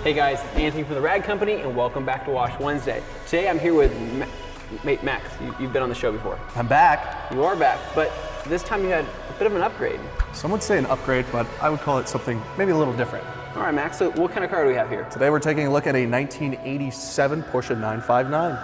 Hey guys, it's Anthony from the Rag Company and welcome back to Wash Wednesday. Today I'm here with mate Max. You've been on the show before. I'm back. You are back, but this time you had a bit of an upgrade. Some would say an upgrade, but I would call it something maybe a little different. All right, Max, so what kind of car do we have here? Today we're taking a look at a 1987 Porsche 959.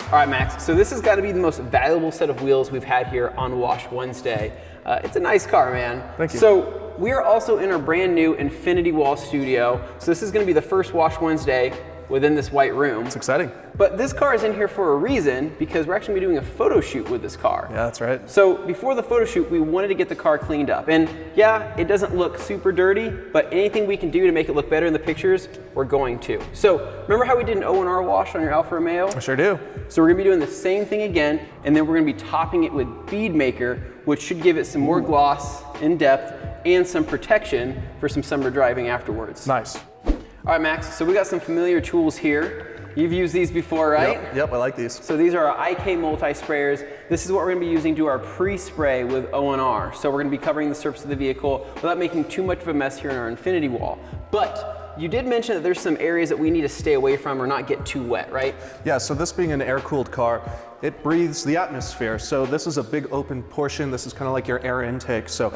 All right, Max, so this has got to be the most valuable set of wheels we've had here on Wash Wednesday. It's a nice car, man. Thank you. So we are also in our brand new Infinity Wall studio. So this is going to be the first Wash Wednesday within this white room. It's exciting. But this car is in here for a reason, because we're actually going to be doing a photo shoot with this car. Yeah, that's right. So before the photo shoot, we wanted to get the car cleaned up. And yeah, it doesn't look super dirty, but anything we can do to make it look better in the pictures, we're going to. So remember how we did an O&R wash on your Alfa Romeo? I sure do. So we're gonna be doing the same thing again, and then we're gonna be topping it with bead maker, which should give it some more gloss in depth and some protection for some summer driving afterwards. Nice. All right, Max, so we got some familiar tools here. You've used these before, right? Yep, I like these. So these are our IK multi-sprayers. This is what we're gonna be using to do our pre-spray with O&R. So we're gonna be covering the surface of the vehicle without making too much of a mess here in our Infinity Wall. But you did mention that there's some areas that we need to stay away from or not get too wet, right? Yeah, so this being an air-cooled car, it breathes the atmosphere. So this is a big open portion. This is kind of like your air intake. So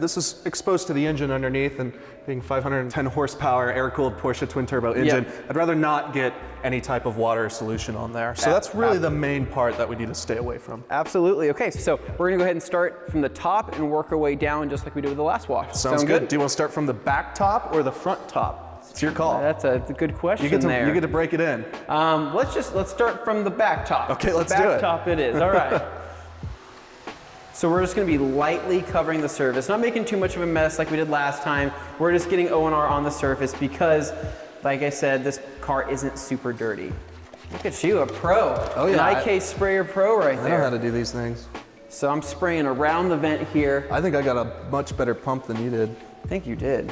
this is exposed to the engine underneath, and being 510 horsepower air-cooled Porsche twin turbo engine, I'd rather not get any type of water solution on there. So that's really the main part that we need to stay away from. Absolutely. Okay, so we're gonna go ahead and start from the top and work our way down just like we did with the last wash. Sounds good. Do you want to start from the back top or the front top? It's your call. That's a good question. You get to break it in. Let's start from the back top. Okay, let's do it. Back top it is. All right. So we're just going to be lightly covering the surface, not making too much of a mess like we did last time. We're just getting O&R on the surface because, like I said, this car isn't super dirty. Look at you, a pro. Oh yeah. An IK sprayer pro right there. I know how to do these things. So I'm spraying around the vent here. I think I got a much better pump than you did. I think you did.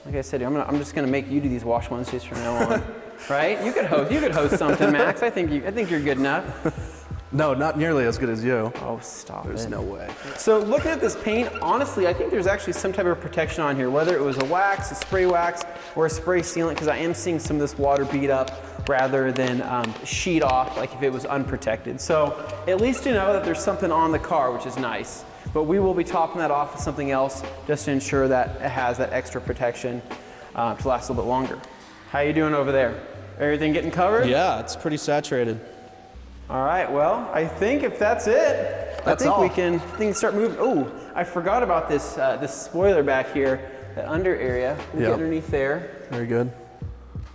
Like I said, I'm just gonna make you do these Wash Wednesdays from now on, right? You could host something, Max. I think you're good enough. No, not nearly as good as you. Oh, stop There's no way. So looking at this paint, honestly, I think there's actually some type of protection on here, whether it was a wax, a spray wax, or a spray sealant, because I am seeing some of this water bead up rather than sheet off, like if it was unprotected. So at least you know that there's something on the car, which is nice. But we will be topping that off with something else just to ensure that it has that extra protection to last a little bit longer. How you doing over there? Everything getting covered? Yeah, it's pretty saturated. All right, well, I think if that's it, I think we can start moving. Oh, I forgot about this this spoiler back here, that under area. We'll get underneath there. Very good.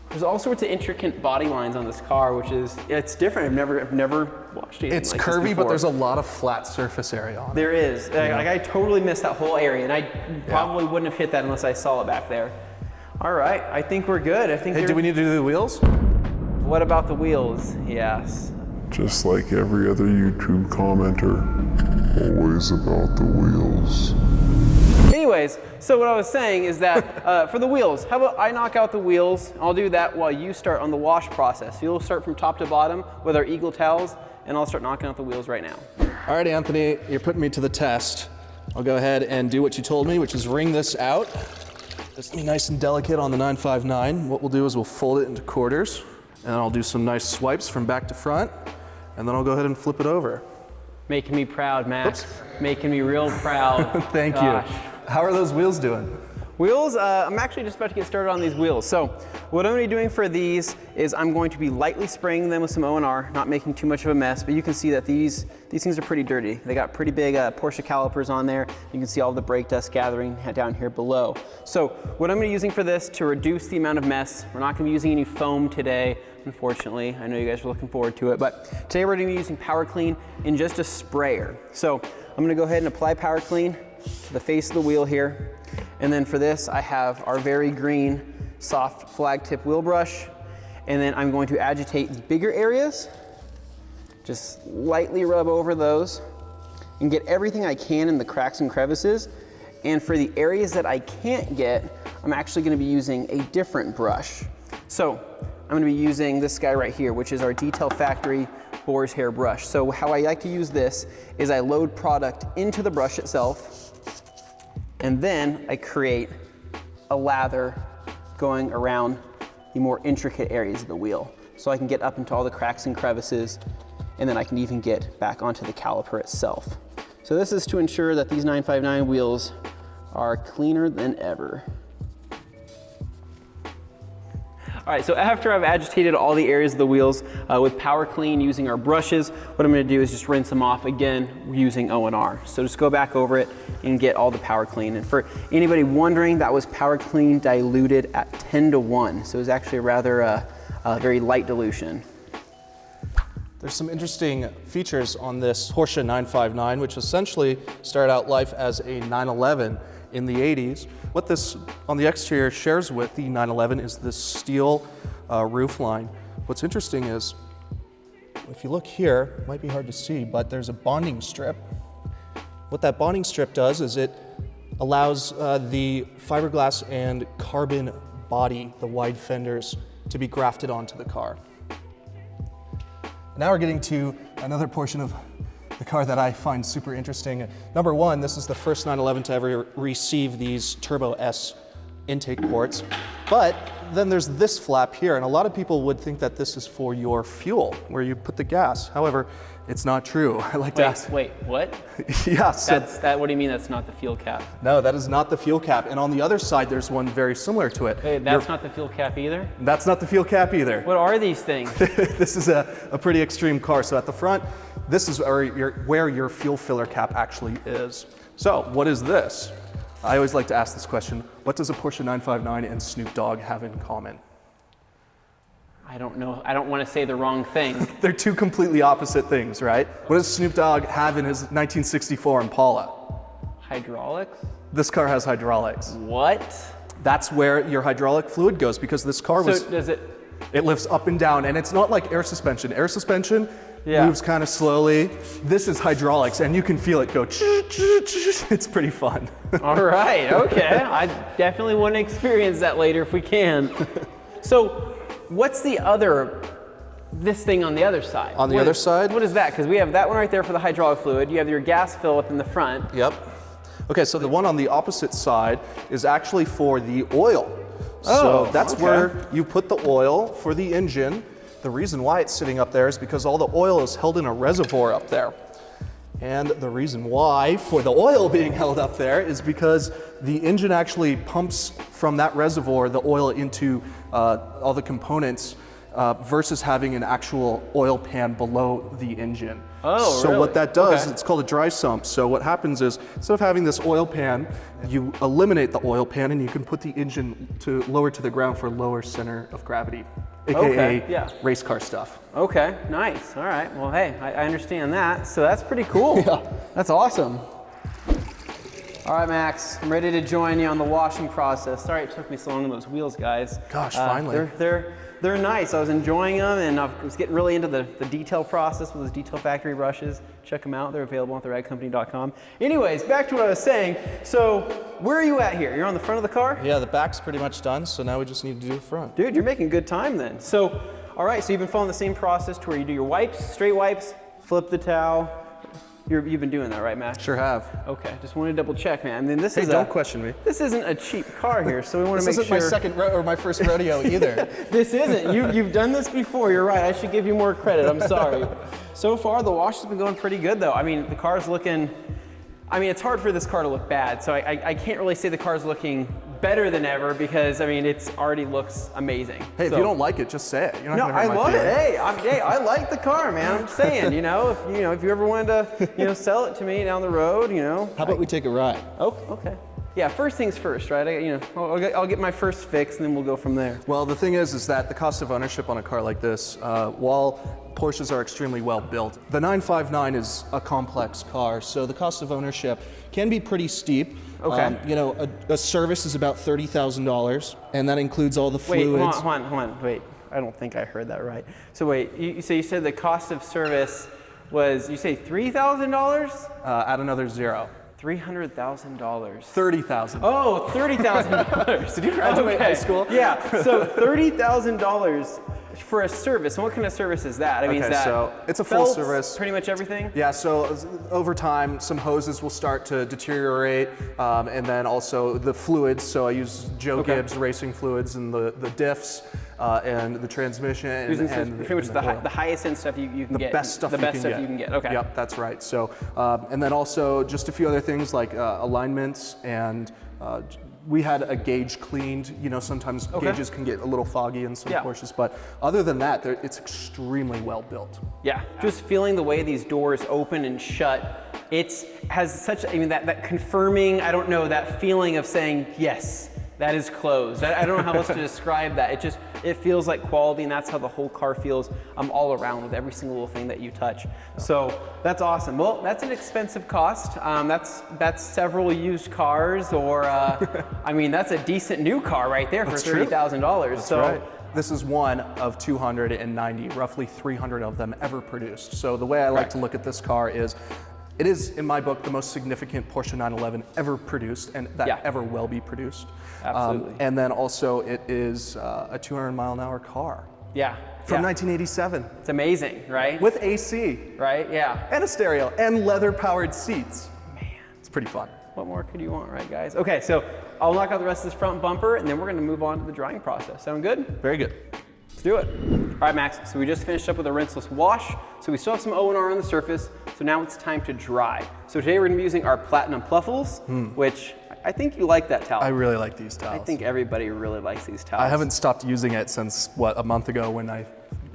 There's all sorts of intricate body lines on this car, which is, it's different. I've never watched anything It's like curvy, this but there's a lot of flat surface area on it. There is. Like I totally missed that whole area, and I probably wouldn't have hit that unless I saw it back there. All right, I think we're good. I think. Hey, do we need to do the wheels? What about the wheels? Yes. Just like every other YouTube commenter, always about the wheels. Anyways, so what I was saying is that for the wheels, how about I knock out the wheels? I'll do that while you start on the wash process. You'll start from top to bottom with our Eagle towels, and I'll start knocking out the wheels right now. All right, Anthony, you're putting me to the test. I'll go ahead and do what you told me, which is wring this out. Just be nice and delicate on the 959. What we'll do is we'll fold it into quarters, and I'll do some nice swipes from back to front, and then I'll go ahead and flip it over. Making me proud, Max. Making me real proud. Thank you. How are those wheels doing? Wheels, I'm actually just about to get started on these wheels. So what I'm gonna be doing for these is I'm going to be lightly spraying them with some O&R, not making too much of a mess, but you can see that these things are pretty dirty. They got pretty big Porsche calipers on there. You can see all the brake dust gathering down here below. So what I'm gonna be using for this to reduce the amount of mess, we're not gonna be using any foam today, unfortunately. I know you guys are looking forward to it, but today we're gonna be using Power Clean in just a sprayer. So I'm gonna go ahead and apply Power Clean to the face of the wheel here. And then for this, I have our very green soft flag tip wheel brush. And then I'm going to agitate the bigger areas. Just lightly rub over those and get everything I can in the cracks and crevices. And for the areas that I can't get, I'm actually gonna be using a different brush. So I'm gonna be using this guy right here, which is our Detail Factory Boar's Hair brush. So how I like to use this is I load product into the brush itself, and then I create a lather going around the more intricate areas of the wheel. So I can get up into all the cracks and crevices, and then I can even get back onto the caliper itself. So this is to ensure that these 959 wheels are cleaner than ever. All right, so after I've agitated all the areas of the wheels with Power Clean using our brushes, what I'm gonna do is just rinse them off again using O&R. So just go back over it and get all the Power Clean. And for anybody wondering, that was Power Clean diluted at 10:1. So it was actually a rather very light dilution. There's some interesting features on this Porsche 959, which essentially started out life as a 911 in the 80s. What this on the exterior shares with the 911 is this steel roof line. What's interesting is, if you look here, it might be hard to see, but there's a bonding strip. What that bonding strip does is it allows the fiberglass and carbon body, the wide fenders, to be grafted onto the car. Now we're getting to another portion of the car that I find super interesting. Number one, this is the first 911 to ever receive these Turbo S intake ports. But then there's this flap here, and a lot of people would think that this is for your fuel, where you put the gas. However, it's not true. I like to ask. Wait, what? Yeah. So What do you mean that's not the fuel cap? no, that is not the fuel cap. And on the other side, there's one very similar to it. Hey, that's not the fuel cap either? That's not the fuel cap either. What are these things? This is a pretty extreme car. So at the front, this is where your fuel filler cap actually is. So what is this? I always like to ask this question. What does a Porsche 959 and Snoop Dogg have in common? I don't know. I don't want to say the wrong thing. They're two completely opposite things, right? What does Snoop Dogg have in his 1964 Impala? Hydraulics? This car has hydraulics. What? That's where your hydraulic fluid goes, because this car was... So does it... It lifts up and down, and it's not like air suspension. Air suspension Yeah. moves kind of slowly. This is hydraulics, and you can feel it go. It's pretty fun. All right, okay. I definitely want to experience that later if we can. So what's this thing on the other side? On the other side? What is that? Because we have that one right there for the hydraulic fluid. You have your gas fill up in the front. Yep. Okay, so the one on the opposite side is actually for the oil. So that's where you put the oil for the engine. The reason why it's sitting up there is because all the oil is held in a reservoir up there. And the reason why for the oil being held up there is because the engine actually pumps from that reservoir the oil into all the components versus having an actual oil pan below the engine. Oh, so really? what that does, it's called a dry sump. So what happens is, instead of having this oil pan, you eliminate the oil pan and you can put the engine lower to the ground for lower center of gravity, aka race car stuff. Okay, nice. All right. Well, hey, I understand that. So that's pretty cool. Yeah. That's awesome. All right, Max, I'm ready to join you on the washing process. Sorry it took me so long on those wheels, guys. Gosh, finally. They're nice. I was enjoying them, and I was getting really into the detail process with those Detail Factory brushes. Check them out. They're available at theragcompany.com. Anyways, back to what I was saying. So where are you at here? You're on the front of the car? Yeah, the back's pretty much done, so now we just need to do the front. Dude, you're making good time then. So, all right, so you've been following the same process to where you do your wipes, straight wipes, flip the towel. You've been doing that, right, Matt? Sure have. Okay, just wanted to double check, man. I mean, don't question me. This isn't a cheap car here, so we want to make sure. This isn't my first rodeo either. This isn't. You've done this before. You're right. I should give you more credit. I'm sorry. So far, the wash has been going pretty good, though. I mean, the car's looking. I mean, it's hard for this car to look bad, so I can't really say the car's looking better than ever because, I mean, it already looks amazing. Hey, if you don't like it, just say it. You're not No, I love it. Hey, I like the car, man. I'm saying, if you ever wanted to, sell it to me down the road, How about we take a ride? Oh, okay. Yeah, first things first, right? I'll get my first fix and then we'll go from there. Well, the thing is that the cost of ownership on a car like this, while Porsches are extremely well built, the 959 is a complex car, so the cost of ownership can be pretty steep. Okay. A service is about $30,000, and that includes all the fluids. Wait, hold on, wait. I don't think I heard that right. So wait, you said the cost of service was, you say $3,000? Add another zero. $300,000. $30,000. Oh, $30,000. Did you graduate high school? Yeah, so $30,000 for a service. And what kind of service is that? I mean, is that so it's a full belts, service. Pretty much everything? Yeah, so over time, some hoses will start to deteriorate, and then also the fluids. So I use Joe Gibbs racing fluids and the diffs and the transmission. And pretty much the highest end stuff you can get. The best stuff you can get. Okay. Yep, that's right. So, and then also just a few other things like alignments and we had a gauge cleaned. Sometimes gauges can get a little foggy in some Porsches, but other than that, it's extremely well built. Yeah, just feeling the way these doors open and shut, it has such, that confirming, that feeling of saying, yes, that is closed. I don't know how else to describe that. It feels like quality, and that's how the whole car feels all around with every single little thing that you touch. So that's awesome. Well, that's an expensive cost. That's several used cars, or that's a decent new car right there for $30,000. That's right. This is one of 290, roughly 300 of them ever produced. So the way I like to look at this car is, it is, in my book, the most significant Porsche 911 ever produced, and that ever will be produced. Absolutely. And then also, it is a 200-mile-an-hour car. Yeah. From 1987. It's amazing, right? With AC. Right, yeah. And a stereo, and leather-powered seats. Man. It's pretty fun. What more could you want, right, guys? Okay, so I'll knock out the rest of this front bumper, and then we're gonna move on to the drying process. Sound good? Very good. Let's do it. All right, Max, so we just finished up with a rinseless wash. So we still have some O&R on the surface, so now it's time to dry. So today we're gonna be using our Platinum Pluffles, which I think you like that towel. I really like these towels. I think everybody really likes these towels. I haven't stopped using it since, a month ago when I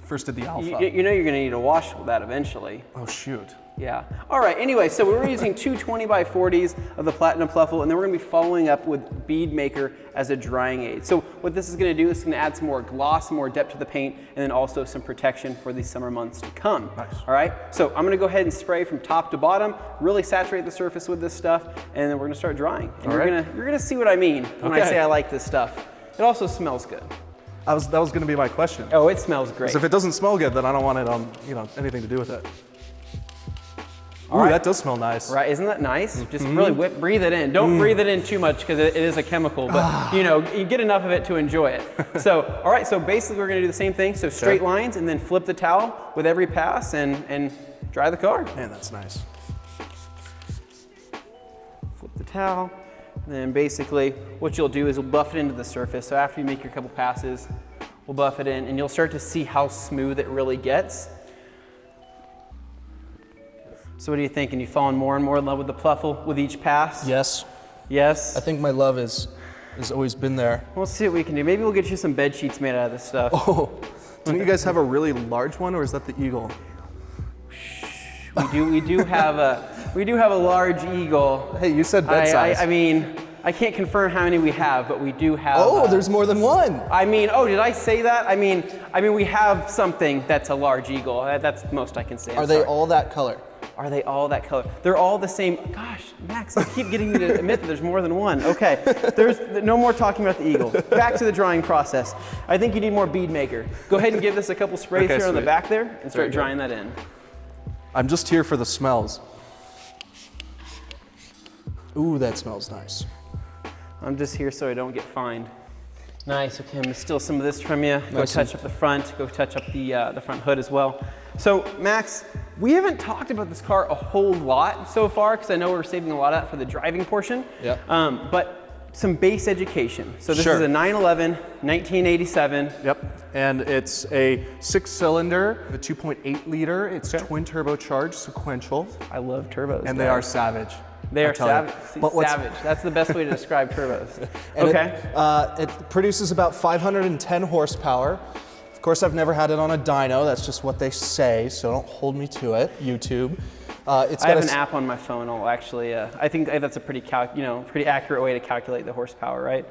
first did the Alpha. You know you're gonna need to wash that eventually. Oh, shoot. Yeah. All right, anyway, so we're using two 20x40s of the Platinum Pluffle, and then we're gonna be following up with Bead Maker as a drying aid. So what this is gonna do is gonna add some more gloss, more depth to the paint, and then also some protection for the summer months to come. Nice. All right, so I'm gonna go ahead and spray from top to bottom, really saturate the surface with this stuff, and then we're gonna start drying. And you're gonna see what I mean when I say I like this stuff. It also smells good. That was gonna be my question. Oh, it smells great. Because if it doesn't smell good, then I don't want it on, anything to do with it. Ooh, that does smell nice. Right, isn't that nice? Just really breathe it in. Don't breathe it in too much because it is a chemical, but you get enough of it to enjoy it. So, all right, so basically we're gonna do the same thing. So straight lines and then flip the towel with every pass and dry the car. Man, that's nice. Flip the towel, and then basically what you'll do is you'll buff it into the surface. So after you make your couple passes, we'll buff it in and you'll start to see how smooth it really gets. So what are you thinking? You falling more and more in love with the Pluffle with each pass? Yes. Yes? I think my love has always been there. We'll see what we can do. Maybe we'll get you some bed sheets made out of this stuff. Oh, don't you guys have a really large one, or is that the Eagle? We do have a large Eagle. Hey, you said bed size. I can't confirm how many we have, but we do have. Oh, there's more than one. Did I say that? I mean, we have something that's a large Eagle. That's the most I can say. Are they all that color? Are they all that color? They're all the same. Gosh, Max, you keep getting me to admit that there's more than one. Okay, there's no more talking about the Eagle. Back to the drying process. I think you need more Bead Maker. Go ahead and give this a couple sprays here on the back there and start drying that in. I'm just here for the smells. Ooh, that smells nice. I'm just here so I don't get fined. Nice, okay, I'm gonna steal some of this from you. Go touch up the front, go touch up the front hood as well. So, Max, we haven't talked about this car a whole lot so far because I know we're saving a lot of that for the driving portion. Yeah. But some base education. So this is a 911, 1987. Yep, and it's a 6-cylinder, a 2.8 liter. It's twin turbocharged, sequential. I love turbos. And they are savage. They are savage. Savage. That's the best way to describe turbos. It produces about 510 horsepower. Of course, I've never had it on a dyno. That's just what they say, so don't hold me to it, YouTube. I have an app on my phone. I'll actually, I think that's a pretty accurate way to calculate the horsepower, right?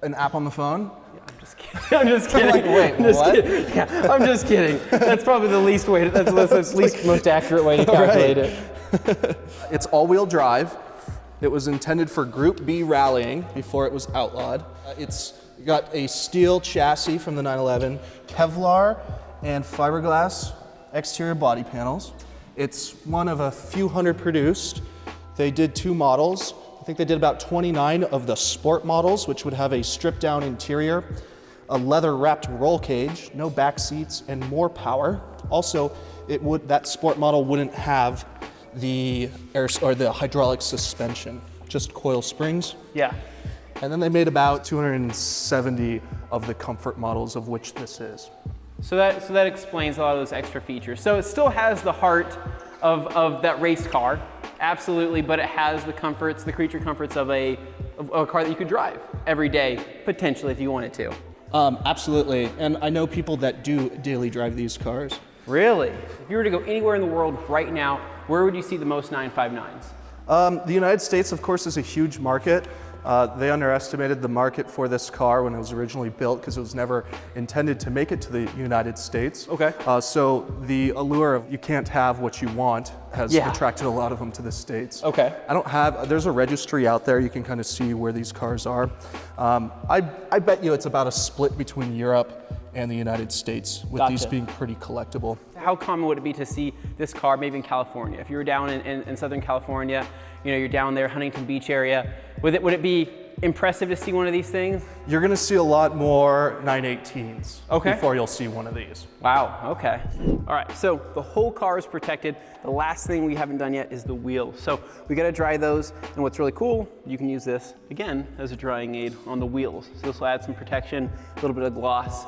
An app on the phone? Yeah, I'm just kidding. I'm just kidding. Like, wait, what? Yeah, I'm just kidding. That's probably the least way. That's the most accurate way to calculate it. It's all-wheel drive. It was intended for Group B rallying before it was outlawed. It's got a steel chassis from the 911, Kevlar and fiberglass exterior body panels. It's one of a few hundred produced. They did 2 models. I think they did about 29 of the sport models, which would have a stripped down interior, a leather wrapped roll cage, no back seats, and more power. Also, that sport model wouldn't have the the hydraulic suspension, just coil springs. Yeah. And then they made about 270 of the comfort models, of which this is. So that explains a lot of those extra features. So it still has the heart of that race car, absolutely, but it has the comforts, the creature comforts of a car that you could drive every day, potentially, if you wanted to. Absolutely, and I know people that do daily drive these cars. Really? If you were to go anywhere in the world right now, where would you see the most 959s? The United States, of course, is a huge market. They underestimated the market for this car when it was originally built because it was never intended to make it to the United States. Okay. So the allure of you can't have what you want has attracted a lot of them to the States. Okay. There's a registry out there. You can kind of see where these cars are. I bet you it's about a split between Europe and the United States, with these being pretty collectible. How common would it be to see this car maybe in California? If you were down in Southern California, you're down there, Huntington Beach area, would it be impressive to see one of these things? You're gonna see a lot more 918s before you'll see one of these. Wow, okay. All right, so the whole car is protected. The last thing we haven't done yet is the wheels. So we gotta dry those, and what's really cool, you can use this, again, as a drying aid on the wheels. So this will add some protection, a little bit of gloss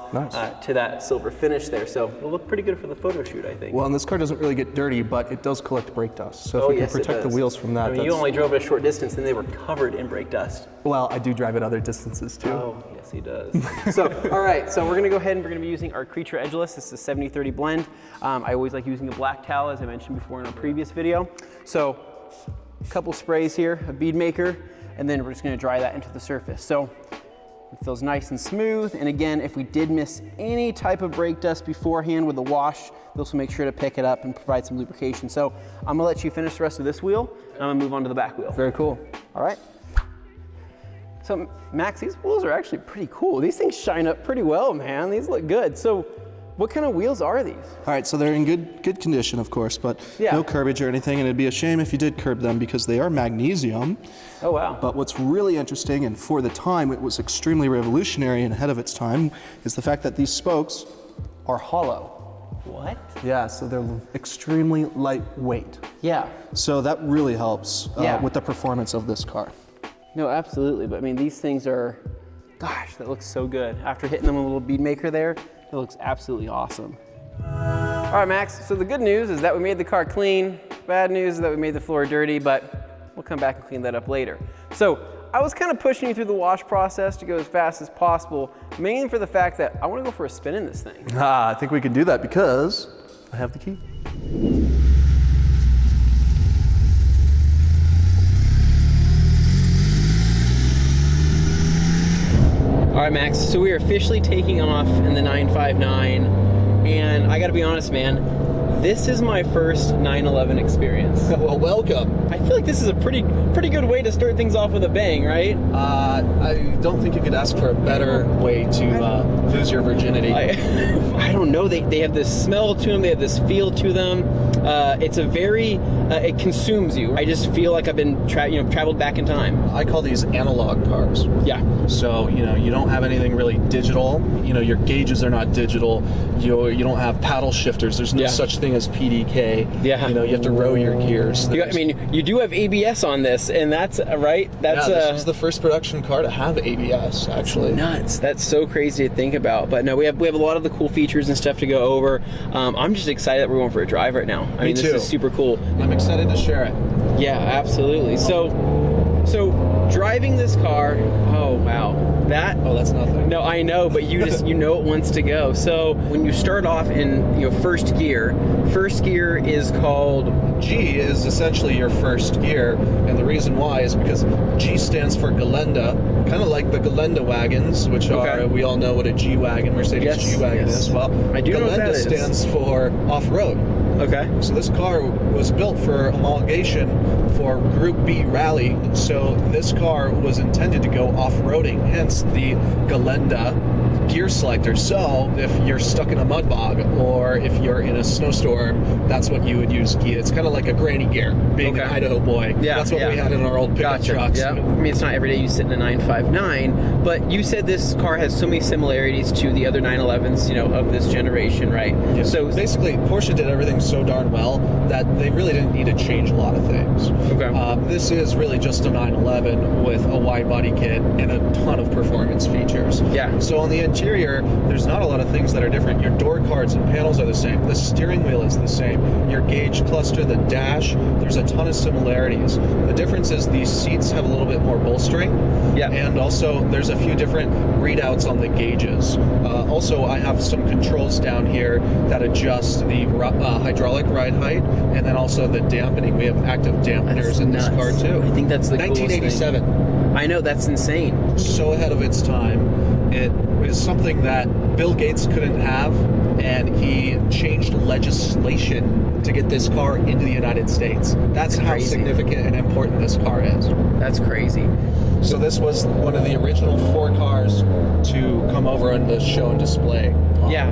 to that silver finish there. So it'll look pretty good for the photo shoot, I think. Well, and this car doesn't really get dirty, but it does collect brake dust. So if we can protect the wheels from that, you only drove it a short distance and they were covered in brake dust. Well, I do drive at other distances too. Oh, yes he does. So, all right, so we're gonna go ahead and we're gonna be using our Creature Edgeless. This is a 70-30 blend. I always like using a black towel, as I mentioned before in a previous video. So, a couple sprays here, a bead maker, and then we're just gonna dry that into the surface. So, it feels nice and smooth. And again, if we did miss any type of brake dust beforehand with the wash, this will make sure to pick it up and provide some lubrication. So, I'm gonna let you finish the rest of this wheel, and I'm gonna move on to the back wheel. Very cool. All right. So Max, these wheels are actually pretty cool. These things shine up pretty well, man. These look good. So what kind of wheels are these? All right, so they're in good condition, of course, but no curbage or anything, and it'd be a shame if you did curb them because they are magnesium. Oh, wow. But what's really interesting, and for the time it was extremely revolutionary and ahead of its time, is the fact that these spokes are hollow. What? Yeah, so they're extremely lightweight. Yeah. So that really helps with the performance of this car. No, absolutely. But I mean, these things are, gosh, that looks so good. After hitting them with a little bead maker there, it looks absolutely awesome. All right, Max, so the good news is that we made the car clean. Bad news is that we made the floor dirty, but we'll come back and clean that up later. So I was kind of pushing you through the wash process to go as fast as possible, mainly for the fact that I want to go for a spin in this thing. I think we can do that because I have the key. All right, Max, so we are officially taking off in the 959, and I gotta be honest, man, this is my first 911 experience. Well, welcome. I feel like this is a pretty good way to start things off with a bang, right? I don't think you could ask for a better way to lose your virginity. I don't know, they have this smell to them, they have this feel to them. It's a very, it consumes you. I just feel like I've been traveled back in time. I call these analog cars. Yeah. So, you don't have anything really digital. Your gauges are not digital. You don't have paddle shifters. There's no such thing as PDK. Yeah. You have to row your gears. You do have ABS on this, and that's, right? That's this was the first production car to have ABS, actually. Nuts. That's so crazy to think about. But no, we have a lot of the cool features and stuff to go over. I'm just excited that we're going for a drive right now. I mean, this is super cool. I'm excited to share it. Yeah, absolutely. So So driving this car, oh wow, Oh, that's nothing. no, I know, but you just, you know it wants to go. So when you start off in, first gear is called... G is essentially your first gear, and the reason why is because G stands for Gelände, kind of like the Gelände wagons, which are, we all know what a G-Wagon, Mercedes G-Wagon is. Well, I do know what that is. stands for off-road. Okay. So this car was built for homologation for Group B rally, so this car was intended to go off-roading, hence the Gelände gear selector. So if you're stuck in a mud bog or if you're in a snowstorm, that's what you would use gear. It's kind of like a granny gear, being an Idaho boy. Yeah, that's what we had in our old pickup trucks. Yeah. I mean, it's not every day you sit in a 959, but you said this car has so many similarities to the other 911s, of this generation, right? Yeah. So basically, Porsche did everything so darn well that they really didn't need to change a lot of things. Okay. This is really just a 911 with a wide body kit and a ton of performance features. Yeah. So on the interior, there's not a lot of things that are different. Your door cards and panels are the same. The steering wheel is the same. Your gauge cluster, the dash, there's a ton of similarities. The difference is these seats have a little bit more bolstering. Yeah. And also, there's a few different readouts on the gauges. Also, I have some controls down here that adjust the hydraulic ride height, and then also the dampening. We have active dampeners in this car too. I think that's the 1987. coolest thing. I know, that's insane. So ahead of its time. It is something that Bill Gates couldn't have, and he changed legislation to get this car into the United States. That's how crazy. Significant and important this car is. That's crazy. So this was one of the original 4 cars to come over on the show and display. Yeah,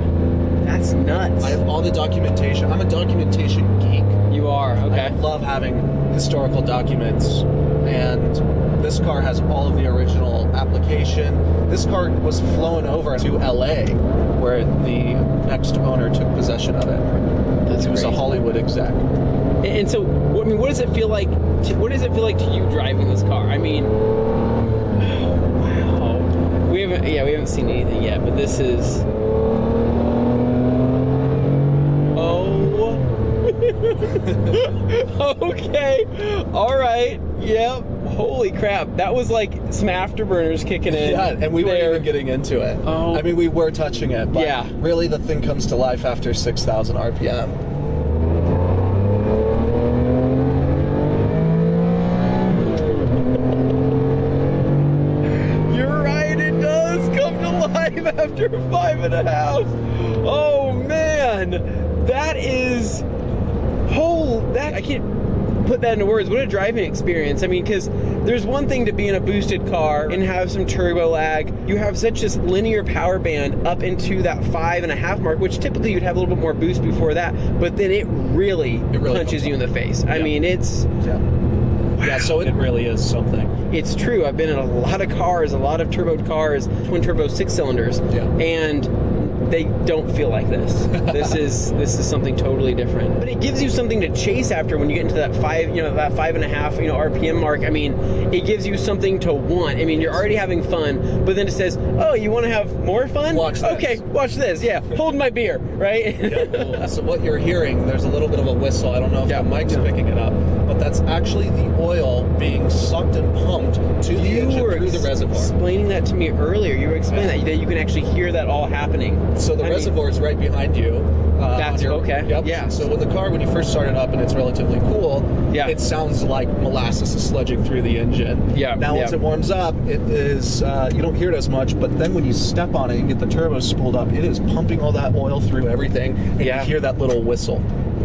that's nuts. I have all the documentation. I'm a documentation geek. You are, okay. I love having historical documents, and this car has all of the original application. This car was flown over to LA, where the next owner took possession of it. He was a Hollywood exec. And so, what does it feel like? What does it feel like to you driving this car? I mean, wow. We haven't seen anything yet, but this is. Okay. All right. Yep. Holy crap. That was like some afterburners kicking in. Yeah, and we weren't even getting into it. Oh. I mean, we were touching it, but yeah. Really the thing comes to life after 6,000 RPM. You're right. It does come to life after 5.5. Oh, man. That is... I can't put that into words. What a driving experience. I mean, because there's one thing to be in a boosted car and have some turbo lag. You have such this linear power band up into that 5.5 mark, which typically you'd have a little bit more boost before that, but then it really punches you in the face. Yeah. I mean, it's... Yeah. Wow. Yeah, so it really is something. It's true. I've been in a lot of cars, a lot of turboed cars, twin turbo 6-cylinders, and they don't feel like this. This is something totally different. But it gives you something to chase after when you get into that 5.5, RPM mark. I mean, it gives you something to want. I mean, you're already having fun, but then it says, "Oh, you want to have more fun? Watch this." Okay, watch this. Yeah, hold my beer, right? Yeah. So what you're hearing, there's a little bit of a whistle. I don't know if the mic's picking it up, but that's actually the oil being sucked and pumped to the engine through the reservoir. Explaining that to me earlier. You were explaining that you can actually hear that all happening. So the reservoir is right behind you. That's okay. Yep. Yeah. So when the car first started up and it's relatively cool, it sounds like molasses is sludging through the engine. Yeah. Now once it warms up, it is you don't hear it as much, but then when you step on it and get the turbo spooled up, it is pumping all that oil through everything, and you hear that little whistle.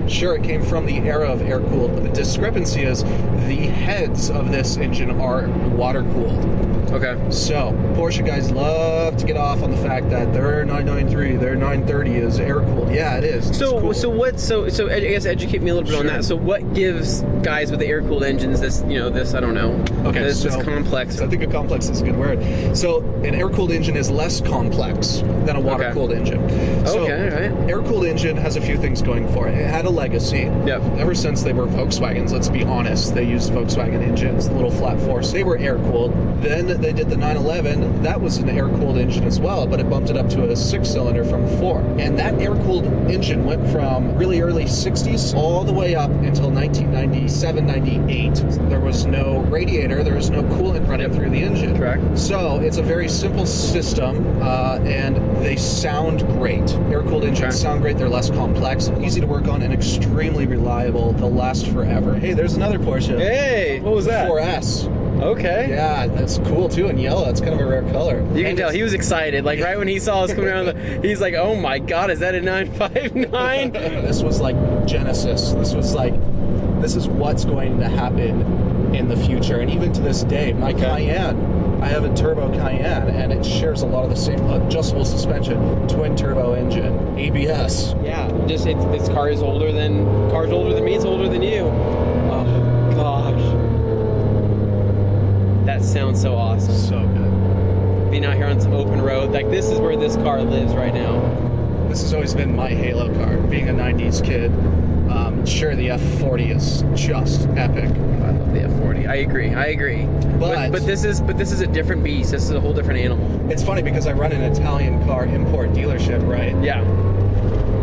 Sure, it came from the era of air-cooled, but the discrepancy is the heads of this engine are water-cooled. Okay. So, Porsche guys love to get off on the fact that their 993, their 930 is air-cooled. Yeah, it is. So I guess educate me a little bit on that. So what gives guys with the air-cooled engines this, I don't know. Okay, this complex. I think a complex is a good word. So, an air-cooled engine is less complex than a water-cooled engin. So, okay, all right. Air-cooled engine has a few things going for it. It had a legacy. Yep. Ever since they were Volkswagens, let's be honest, they used Volkswagen engines, the little flat fours. They were air-cooled. Then they did the 911. That was an air-cooled engine as well, but it bumped it up to a 6-cylinder. cylinder from 4. And that air-cooled engine went from really early 60s all the way up until 1997, 98. There was no radiator, there was no coolant running through the engine. Correct. So it's a very simple system, and they sound great. Air-cooled engines sound great, they're less complex, easy to work on, and extremely reliable. They'll last forever. Hey, there's another Porsche. Hey, what was that? 4S. Okay. Yeah, that's cool too, in yellow. It's kind of a rare color. You can tell he was excited. Like right when he saw us coming around, he's like, "Oh my God, is that a 959?" This was like Genesis. This is what's going to happen in the future. And even to this day, my Cayenne, I have a turbo Cayenne, and it shares a lot of the same adjustable suspension, twin turbo engine, ABS. Yeah, just this car is older than me. It's older than you. Oh gosh. That sounds so awesome. So good. Being out here on some open road, like this is where this car lives right now. This has always been my halo car. Being a 90s kid, sure, the F40 is just epic. I love the F40. I agree. But this is a different beast. This is a whole different animal. It's funny because I run an Italian car import dealership, right? Yeah.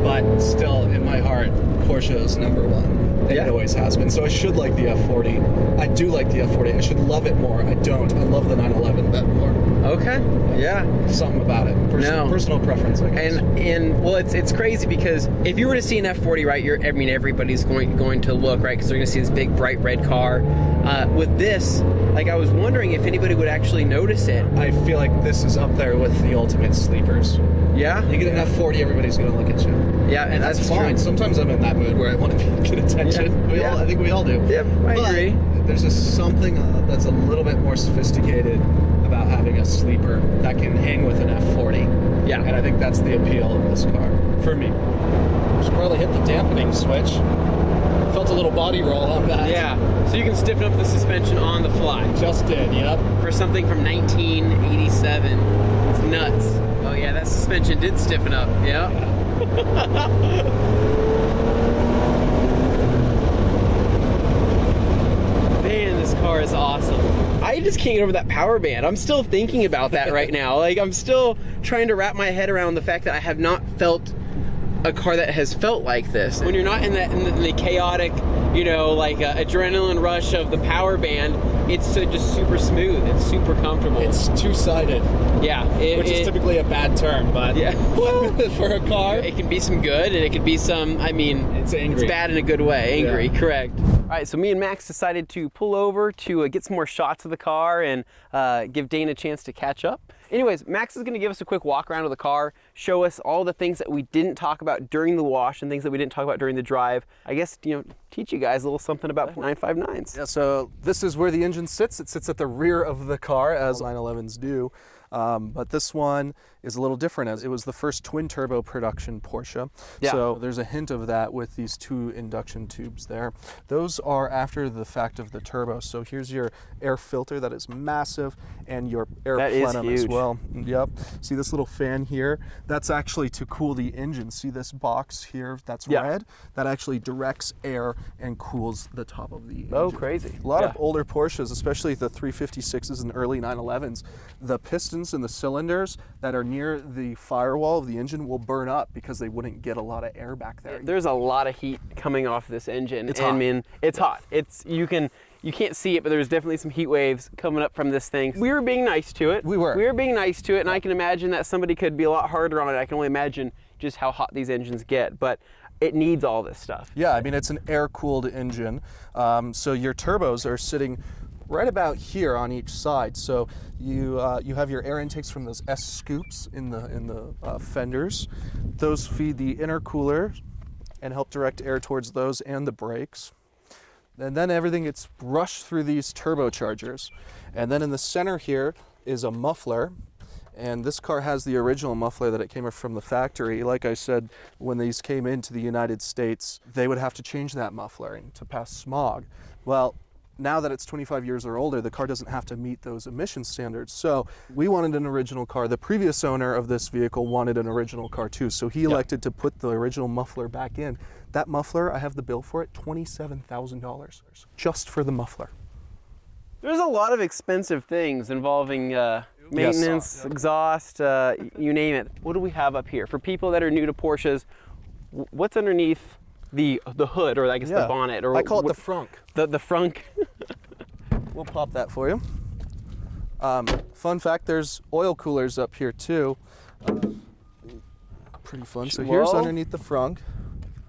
But still, in my heart, Porsche is number one. It always has been. So I should like the F40. I do like the F40. I should love it more. I don't. I love the 911 bet more. Okay. Yeah. Something about it. Personal preference, I guess. And well, it's crazy because if you were to see an F40, right? Everybody's going to look, right? Because they're going to see this big bright red car. With this, like I was wondering if anybody would actually notice it. I feel like this is up there with the ultimate sleepers. Yeah. You get an F40, everybody's going to look at you. Yeah, and that's fine. true. Sometimes I'm in that mood where I want to get attention. Yeah. I think we all do. Yep, I agree. There's just something that's a little bit more sophisticated about having a sleeper that can hang with an F40. Yeah. And I think that's the appeal of this car for me. Should probably hit the dampening switch. Felt a little body roll on that. Yeah. So you can stiffen up the suspension on the fly. Just did, yep. For something from 1987. It's nuts. Oh yeah, that suspension did stiffen up. Yeah. Man, this car is awesome. I just can't get over that power band. I'm still thinking about that right now. Like I'm still trying to wrap my head around the fact that I have not felt a car that has felt like this. When you're not in the chaotic, like adrenaline rush of the power band, it's just super smooth. It's super comfortable. It's two-sided. Yeah. Which is typically a bad term, but yeah. Well, for a car, it can be some good, and it can be some, it's angry. It's bad in a good way. Angry, Yeah. Correct. All right, so me and Max decided to pull over to get some more shots of the car and give Dane a chance to catch up. Anyways, Max is going to give us a quick walk around of the car, show us all the things that we didn't talk about during the wash and things that we didn't talk about during the drive. I guess, teach you guys a little something about 959s. Yeah, so this is where the engine sits. It sits at the rear of the car, as 911s do. But this one is a little different, as it was the first twin turbo production Porsche. Yeah. So there's a hint of that with these two induction tubes there. Those are after the fact of the turbo. So here's your air filter that is massive, and your air plenum as well. Yep. See this little fan here? That's actually to cool the engine. See this box here that's red? That actually directs air and cools the top of the engine. Oh, crazy. A lot of older Porsches, especially the 356s and early 911s, the pistons and the cylinders that are near the firewall of the engine will burn up because they wouldn't get a lot of air back there. There's a lot of heat coming off this engine. It's hot. I mean, it's hot. You can't see it, but there's definitely some heat waves coming up from this thing. We were being nice to it. We were being nice to it, and I can imagine that somebody could be a lot harder on it. I can only imagine just how hot these engines get, but it needs all this stuff. Yeah, I mean, it's an air-cooled engine, so your turbos are sitting right about here on each side. So you have your air intakes from those S scoops in the fenders. Those feed the intercooler and help direct air towards those and the brakes. And then everything gets rushed through these turbochargers. And then in the center here is a muffler. And this car has the original muffler that it came from the factory. Like I said, when these came into the United States, they would have to change that muffler to pass smog. Well, now that it's 25 years or older, the car doesn't have to meet those emission standards. So we wanted an original car. The previous owner of this vehicle wanted an original car too. So he elected to put the original muffler back in. That muffler, I have the bill for it, $27,000 just for the muffler. There's a lot of expensive things involving maintenance, exhaust, you name it. What do we have up here? For people that are new to Porsches, what's underneath the hood, or I guess the bonnet? Or I call it the frunk. The frunk. We'll pop that for you. Fun fact, there's oil coolers up here too. Pretty fun. So here's underneath the frunk.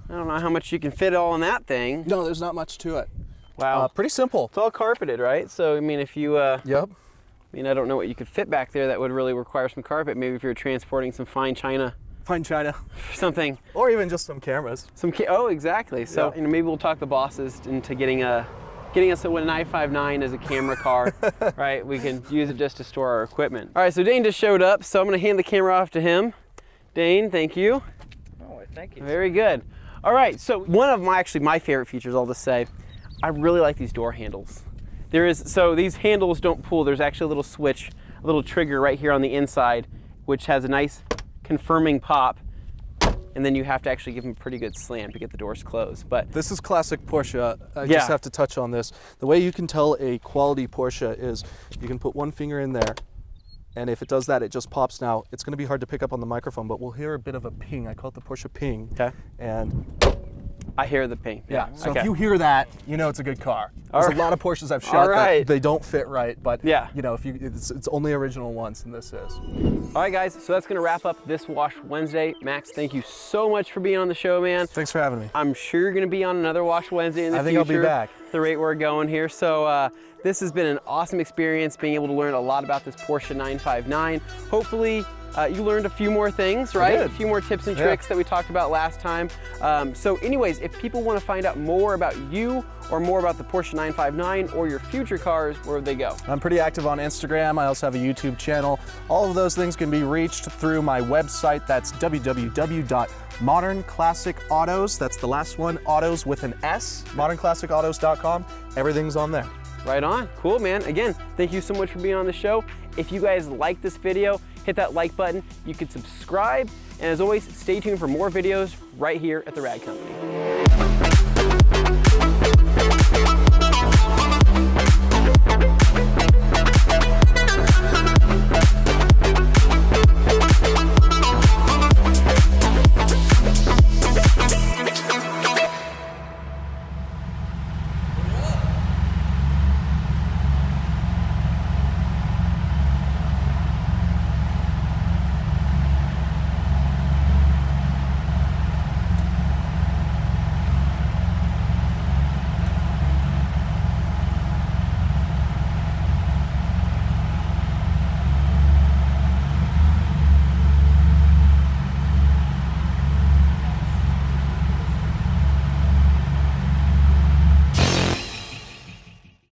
I don't know how much you can fit all in that thing. No, there's not much to it. Wow. Pretty simple. It's all carpeted, right? So, I mean, if you... Yep. I mean, I don't know what you could fit back there that would really require some carpet. Maybe if you're transporting some fine china. Fine china. Something. Or even just some cameras. Oh, exactly. So, you know, maybe we'll talk the bosses into getting us an i5-9 as a camera car, right? We can use it just to store our equipment. All right, so Dane just showed up, so I'm gonna hand the camera off to him. Dane, thank you. Oh, thank you. Very good. All right, so one of my favorite features, I'll just say, I really like these door handles. So these handles don't pull. There's actually a little switch, a little trigger right here on the inside, which has a nice confirming pop. And then you have to actually give them a pretty good slam to get the doors closed. But this is classic Porsche. I just have to touch on this. The way you can tell a quality Porsche is you can put one finger in there, and if it does that, it just pops. Now, it's going to be hard to pick up on the microphone, but we'll hear a bit of a ping. I call it the Porsche Ping. Okay. And I hear the ping. Yeah. So if you hear that, you know it's a good car. All There's right. a lot of Porsches I've shot that they don't fit right, but yeah, you know, if it's only original ones, and this is. All right, guys. So that's gonna wrap up this Wash Wednesday. Max, thank you so much for being on the show, man. Thanks for having me. I'm sure you're gonna be on another Wash Wednesday in the future. I think I'll be back. At the rate we're going here. So this has been an awesome experience, being able to learn a lot about this Porsche 959. Hopefully. You learned a few more things, right? A few more tips and tricks that we talked about last time. So anyways, if people want to find out more about you or more about the Porsche 959 or your future cars, where would they go? I'm pretty active on Instagram. I also have a YouTube channel. All of those things can be reached through my website. That's www.modernclassicautos. That's the last one, autos with an S, modernclassicautos.com. Everything's on there. Right on. Cool, man. Again, thank you so much for being on the show. If you guys like this video, hit that like button. You can subscribe. And as always, stay tuned for more videos right here at The Rad Company.